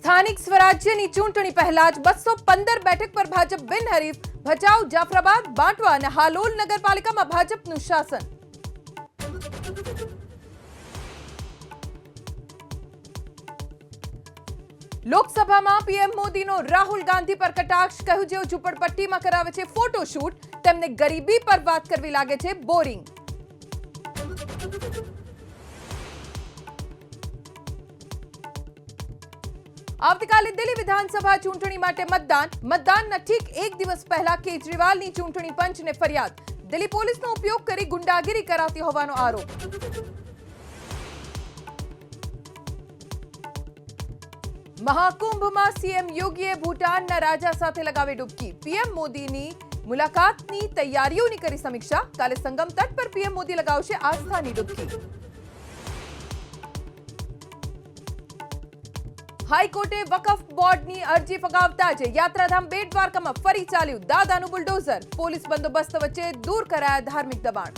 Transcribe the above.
સ્થાનિક સ્વરાજ્યની ચૂંટણી પહેલા જ 215 બેઠક પર ભાજપ બિનહરીફ, ભચાઉ, જાફરાબાદ, બાંટવા અને હાલોલ નગરપાલિકામાં ભાજપનું શાસન. લોકસભામાં પીએમ મોદીનો રાહુલ ગાંધી પર કટાક્ષ, કહ્યું જેઓ ઝૂંપડપટ્ટીમાં કરાવે છે ફોટોશૂટ તેમને ગરીબી પર વાત કરવી લાગે છે બોરિંગ. આવતીકાલે દિલ્હી વિધાનસભા ચૂંટણી માટે મતદાનના ઠીક એક દિવસ પહેલા કેજરીવાલની ચૂંટણી પંચને ફરિયાદ. દિલ્હી પોલીસનો ઉપયોગ કરી ગુંડાગીરી કરાતી હોવાનો આરોપ. મહાકુંભમાં સીએમ યોગીએ ભૂટાનના રાજા સાથે લગાવી ડૂબકી. પીએમ મોદીની મુલાકાતની તૈયારીઓની કરી સમીક્ષા. કાલે સંગમ તટ પર પીએમ મોદી લગાવશે આસ્થાની ડૂબકી. હાઈકોર્ટે વકફ બોર્ડની અરજી ફગાવતા જ યાત્રાધામ બેટ દ્વારકામાં ફરી ચાલ્યું દાદાનું બુલડોઝર. પોલીસ બંદોબસ્ત વચ્ચે દૂર કરાયા ધાર્મિક દબાણ.